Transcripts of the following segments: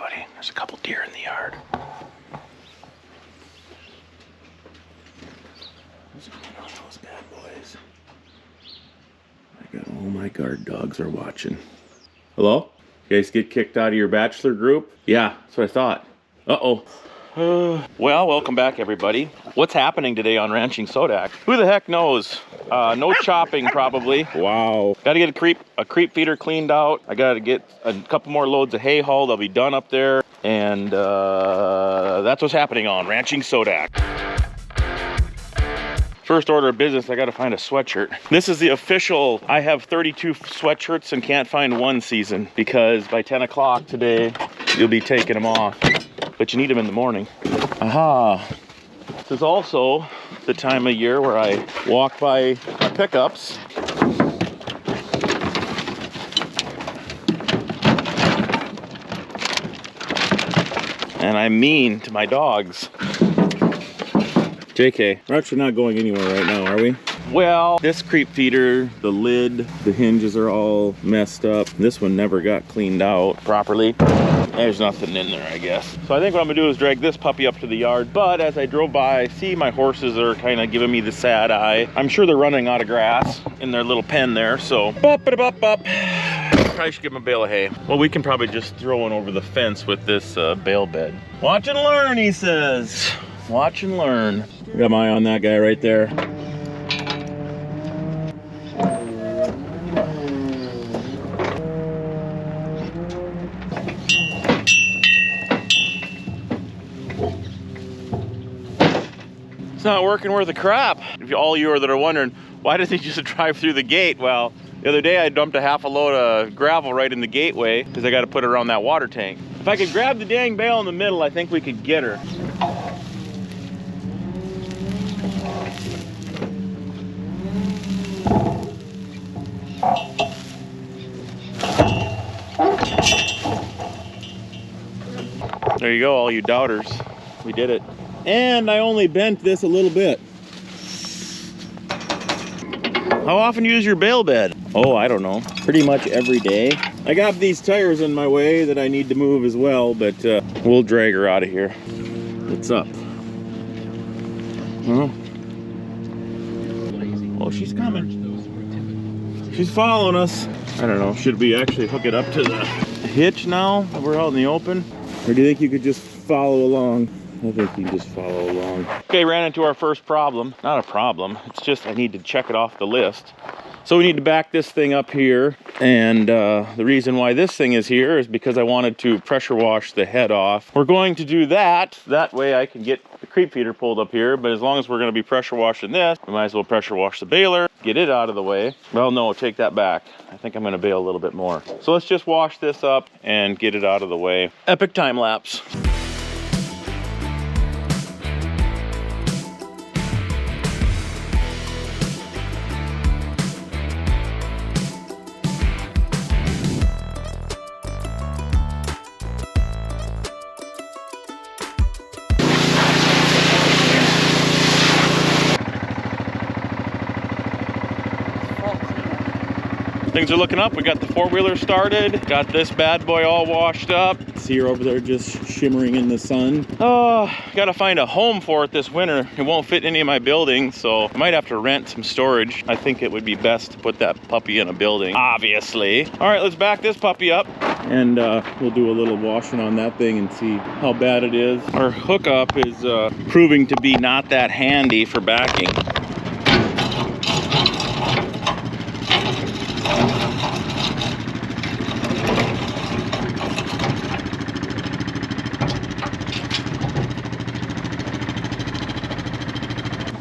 everybody. There's a couple deer in the yard. What's going on, those bad boys? I got all my guard dogs are watching. Hello? You guys get kicked out of your bachelor group? Yeah, that's what I thought. Uh-oh. Well, welcome back, everybody. What's happening today on Ranching Sodak? Who the heck knows? No chopping, probably. Wow. Got to get a creep feeder cleaned out. I got to get a couple more loads of hay hauled. I'll be done up there. And that's what's happening on Ranching Sodak. First order of business, I got to find a sweatshirt. This is the official, I have 32 sweatshirts and can't find one season because by 10 o'clock today, you'll be taking them off. But you need them in the morning. Aha. This is also the time of year where I walk by my pickups. And I'm mean to my dogs. JK, we're actually not going anywhere right now, are we? Well, this creep feeder, the lid, the hinges are all messed up. This one never got cleaned out properly. There's nothing in there, I guess. So I think what I'm gonna do is drag this puppy up to the yard. But as I drove by, I see my horses are kind of giving me the sad eye. I'm sure they're running out of grass in their little pen there, so. Probably should give them a bale of hay. Well, we can probably just throw one over the fence with this bale bed. Watch and learn, he says. Watch and learn. Got my eye on that guy right there. It's not working worth a crap. If all you are that are wondering, why does he just drive through the gate? Well, the other day I dumped a half a load of gravel right in the gateway because I got to put it around that water tank. If I could grab the dang bale in the middle, I think we could get her. There you go, all you doubters. We did it. And I only bent this a little bit. How often do you use your bale bed? Oh, I don't know. Pretty much every day. I got these tires in my way that I need to move as well, but we'll drag her out of here. What's up? Huh? Oh, she's coming. She's following us. I don't know, should we actually hook it up to the hitch now that we're out in the open? Or do you think you could just follow along? I think you can just follow along. Okay, ran into our first problem. Not a problem, it's just I need to check it off the list. So we need to back this thing up here. And the reason why this thing is here is because I wanted to pressure wash the head off. We're going to do that. That way I can get the creep feeder pulled up here. But as long as we're going to be pressure washing this, we might as well pressure wash the baler, get it out of the way. Well, no, take that back. I think I'm going to bale a little bit more. So let's just wash this up and get it out of the way. Epic time lapse. Things are looking up. We got the four-wheeler started. Got this bad boy all washed up. See her over there just shimmering in the sun. Oh, gotta find a home for it this winter. It won't fit in any of my buildings, so I might have to rent some storage. I think it would be best to put that puppy in a building, obviously. All right, let's back this puppy up. And we'll do a little washing on that thing and see how bad it is. Our hookup is proving to be not that handy for backing.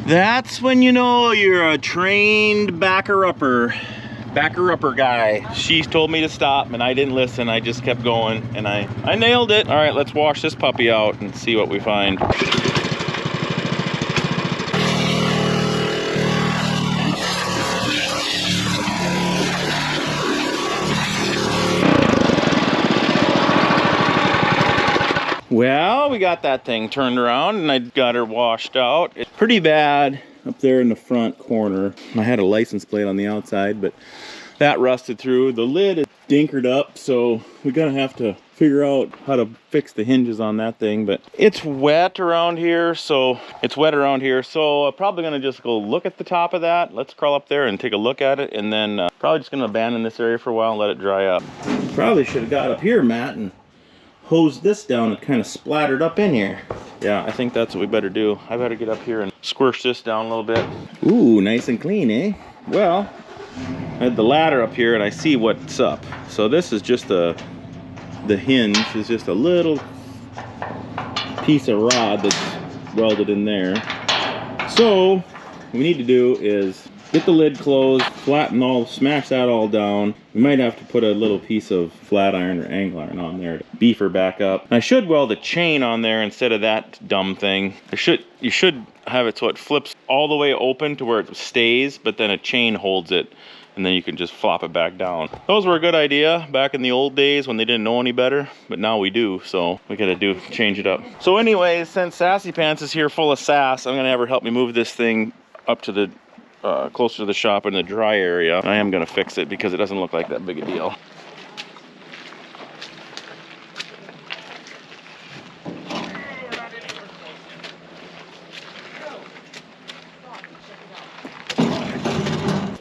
That's when you know you're a trained backer-upper guy. She told me to stop and I didn't listen. I just kept going and I nailed it. All right, let's wash this puppy out and see what we find. Well, we got that thing turned around and I got her washed out. It's pretty bad up there in the front corner. I had a license plate on the outside, but that rusted through. The lid is dinkered up, so we're gonna have to figure out how to fix the hinges on that thing. But it's wet around here, so I'm probably gonna just go look at the top of that. Let's crawl up there and take a look at it, and then probably just gonna abandon this area for a while and let it dry up. Probably should have got up here, Matt, and hosed this down and kind of splattered up in here. Yeah, I think that's what we better do. I better get up here and squish this down a little bit. Ooh, nice and clean, eh? Well, I had the ladder up here and I see what's up. So this is just the hinge is just a little piece of rod that's welded in there. So what we need to do is get the lid closed, smash that all down. We might have to put a little piece of flat iron or angle iron on there to beef her back up. And I should weld a chain on there instead of that dumb thing. You should have it so it flips all the way open to where it stays, but then a chain holds it, and then you can just flop it back down. Those were a good idea back in the old days when they didn't know any better, but now we do, so we gotta change it up. So anyways, since Sassy Pants is here full of sass, I'm gonna have her help me move this thing up to the closer to the shop in the dry area. I am gonna fix it because it doesn't look like that big a deal.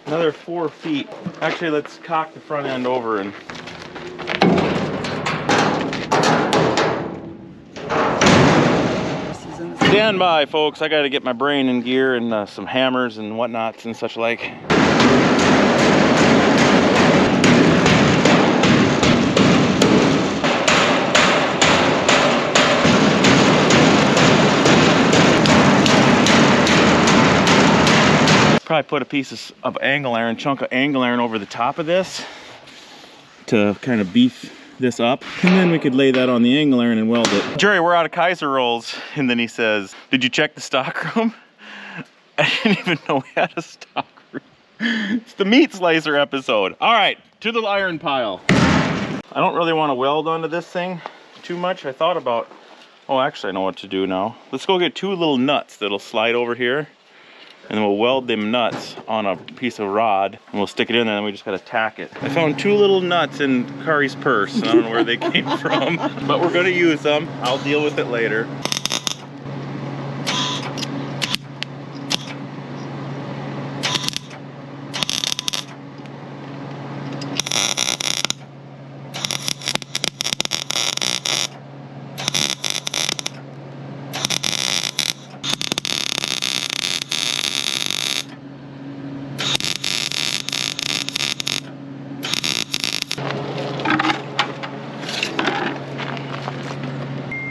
Another 4 feet. Actually, let's cock the front end over and stand by, folks. I gotta get my brain in gear and some hammers and whatnots and such like. Probably put a piece of chunk of angle iron over the top of this to kind of beef this up, and then we could lay that on the angle iron and weld it. Jerry, we're out of Kaiser rolls, and then he says, "Did you check the stock room?" I didn't even know we had a stock room. It's the meat slicer episode. All right, to the iron pile. I don't really want to weld onto this thing too much. I thought about, oh, actually I know what to do now. Let's go get 2 little nuts that'll slide over here, and then we'll weld them nuts on a piece of rod, and we'll stick it in there, and we just gotta tack it. I found 2 little nuts in Kari's purse, and I don't know where they came from, but we're gonna use them. I'll deal with it later.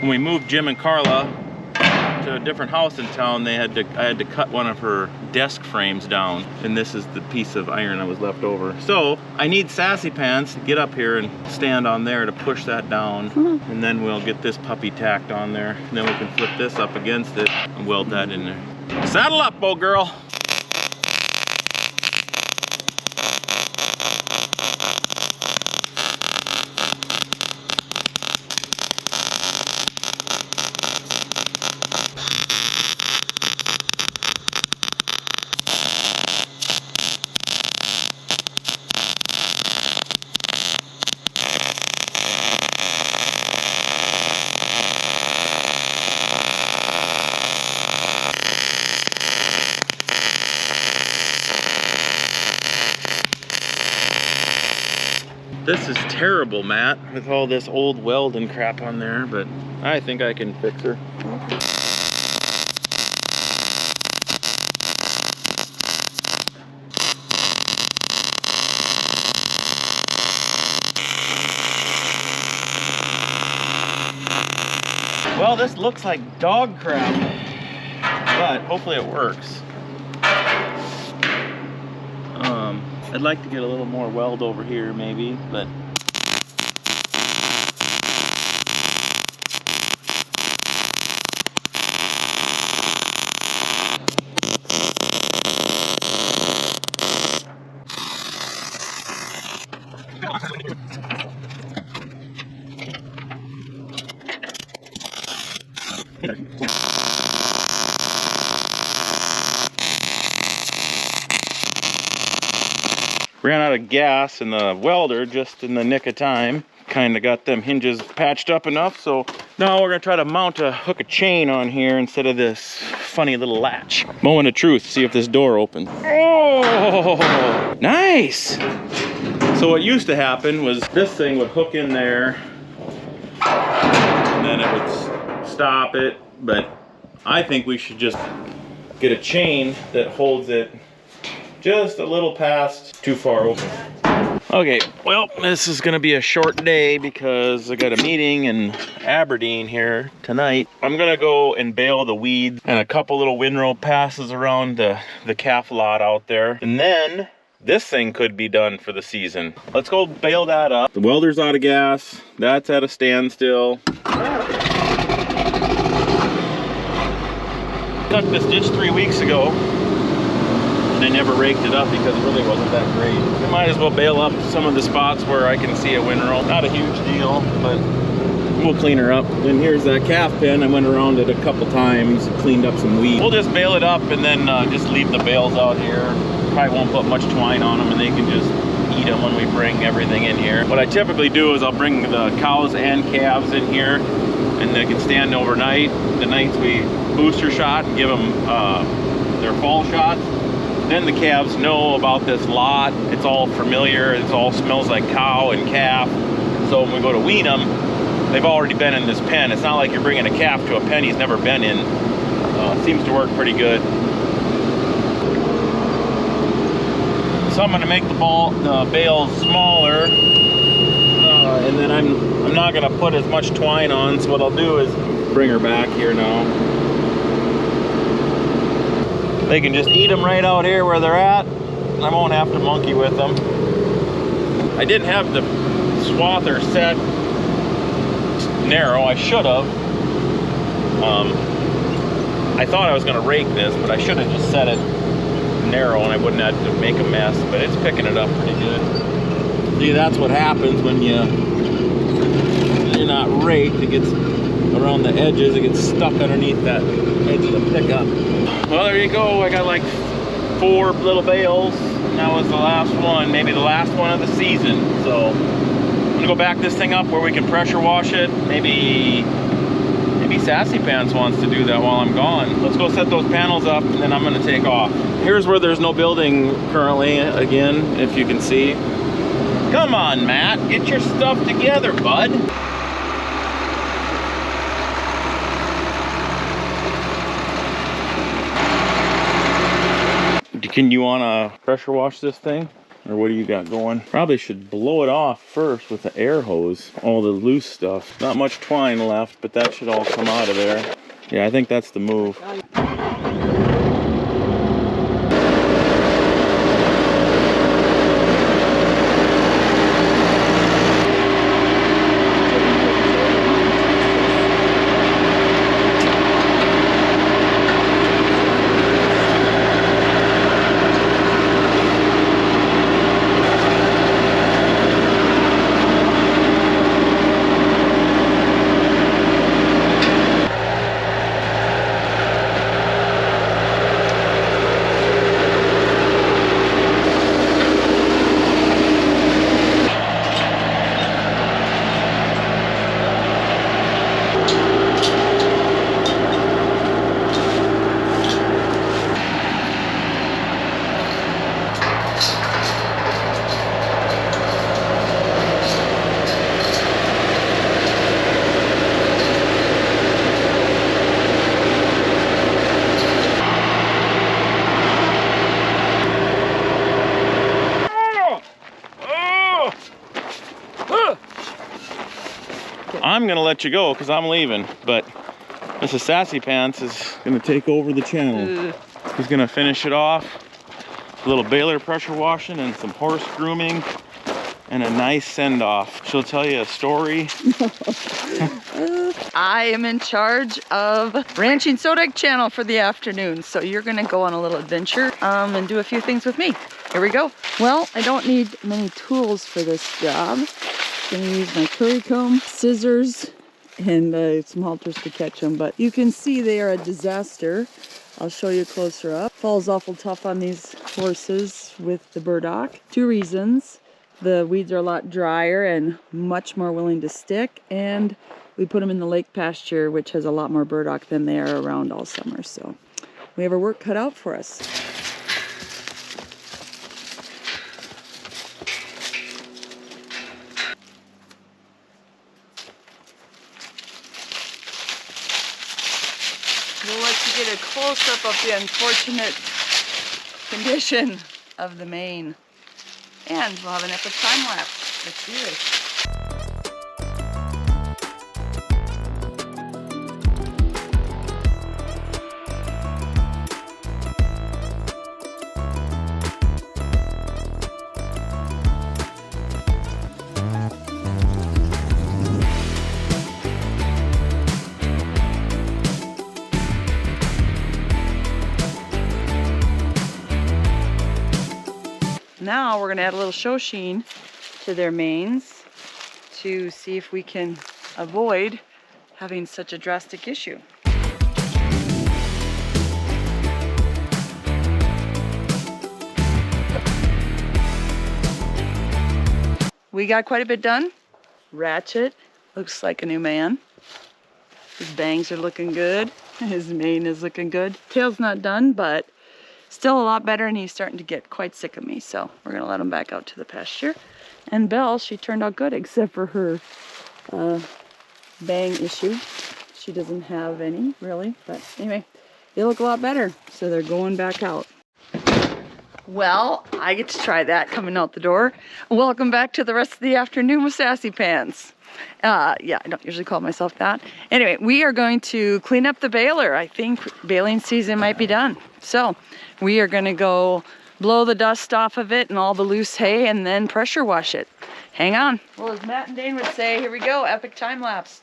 When we moved Jim and Carla to a different house in town, I had to cut one of her desk frames down, and this is the piece of iron that was left over. So I need Sassy Pants to get up here and stand on there to push that down, and then we'll get this puppy tacked on there, and then we can flip this up against it and weld that in there. Saddle up, old girl. This is terrible, Matt, with all this old Welding crap on there, but I think I can fix her. Well, this looks like dog crap, but hopefully it works. I'd like to get a little more weld over here maybe, but ran out of gas in the welder just in the nick of time. Kind of got them hinges patched up enough, so now we're gonna try to hook a chain on here instead of this funny little latch. Moment of truth, see if this door opens. Oh, nice! So what used to happen was this thing would hook in there, and then it would stop it, but I think we should just get a chain that holds it just a little past too far open. Okay, well, this is gonna be a short day because I got a meeting in Aberdeen here tonight. I'm gonna go and bale the weeds and a couple little windrow passes around the calf lot out there. And then this thing could be done for the season. Let's go bale that up. The welder's out of gas. That's at a standstill. Dug this ditch 3 weeks ago. I never raked it up because it really wasn't that great. I might as well bale up some of the spots where I can see a windrow. Not a huge deal, but we'll clean her up. And here's that calf pen. I went around it a couple times, cleaned up some weeds. We'll just bale it up and then just leave the bales out here. Probably won't put much twine on them and they can just eat them when we bring everything in here. What I typically do is I'll bring the cows and calves in here and they can stand overnight. The nights we booster shot and give them their fall shots. Then the calves know about this lot. It's all familiar. It all smells like cow and calf. So when we go to wean them, they've already been in this pen. It's not like you're bringing a calf to a pen he's never been in. Seems to work pretty good. So I'm going to make the bales smaller, and then I'm not going to put as much twine on. So what I'll do is bring her back here now. They can just eat them right out here where they're at. I won't have to monkey with them. I didn't have the swather set narrow. I should have. I thought I was going to rake this, but I should have just set it narrow and I wouldn't have to make a mess, but it's picking it up pretty good. See, that's what happens when you're not raked. It gets around the edges, it gets stuck underneath that edge of the pickup. Well, there you go. I got like 4 little bales, and that was the last one, maybe the last one of the season. So I'm gonna go back this thing up where we can pressure wash it. Maybe Sassy Pants wants to do that while I'm gone. Let's go set those panels up, and then I'm gonna take off. Here's where there's no building currently, again, if you can see. Come on, Matt, get your stuff together, bud. Can you wanna pressure wash this thing? Or what do you got going? Probably should blow it off first with the air hose. All the loose stuff. Not much twine left, but that should all come out of there. Yeah, I think that's the move. I'm gonna let you go because I'm leaving, but Mrs. Sassy Pants is gonna take over the channel. He's gonna finish it off. A little baler pressure washing and some horse grooming and a nice send-off. She'll tell you a story. I am in charge of ranching Sodak channel for the afternoon, so you're gonna go on a little adventure and do a few things with me. Here we go. Well, I don't need many tools for this job. I'm gonna use my curry comb, scissors, and some halters to catch them, but you can see they are a disaster. I'll show you closer up. Falls awful tough on these horses with the burdock. 2 reasons. The weeds are a lot drier and much more willing to stick, and we put them in the lake pasture, which has a lot more burdock than they are around all summer. So we have our work cut out for us. We'll let you get a close-up of the unfortunate condition of the mane. And we'll have an epic time lapse. Let's do this. Now we're going to add a little show sheen to their manes to see if we can avoid having such a drastic issue. We got quite a bit done. Ratchet looks like a new man. His bangs are looking good. His mane is looking good. Tail's not done, but still a lot better, and he's starting to get quite sick of me, so we're gonna let him back out to the pasture. And Belle, she turned out good except for her bang issue. She doesn't have any really, but anyway, they look a lot better, so they're going back out. Well, I get to try that coming out the door. Welcome back to the rest of the afternoon with Sassy Pants. Yeah, I don't usually call myself that. Anyway, we are going to clean up the baler. I think baling season might be done. So we are going to go blow the dust off of it and all the loose hay and then pressure wash it. Hang on. Well, as Matt and Dane would say, here we go, epic time lapse.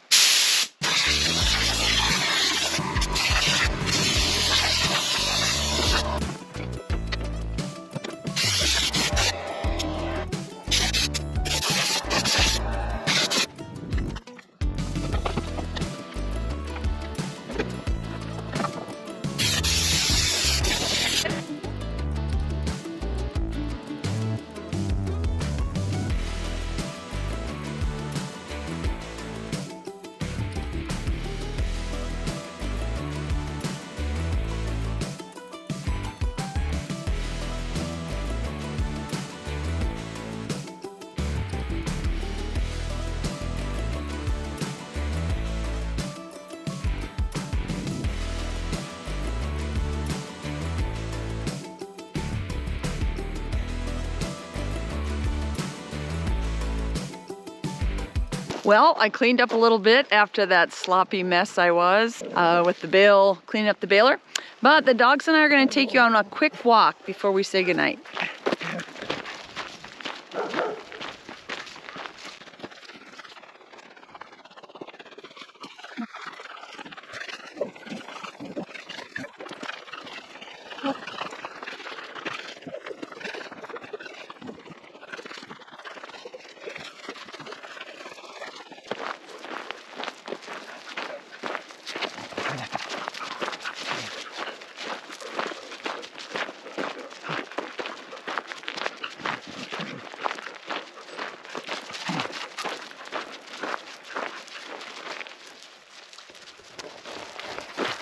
Well, I cleaned up a little bit after that sloppy mess I was with the cleaning up the baler. But the dogs and I are going to take you on a quick walk before we say goodnight.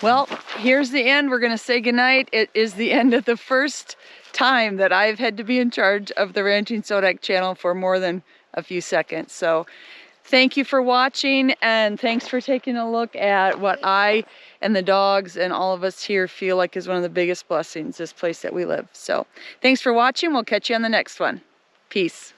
Well, here's the end. We're going to say goodnight. It is the end of the first time that I've had to be in charge of the Ranching Sodak channel for more than a few seconds. So thank you for watching, and thanks for taking a look at what I and the dogs and all of us here feel like is one of the biggest blessings, this place that we live. So thanks for watching. We'll catch you on the next one. Peace.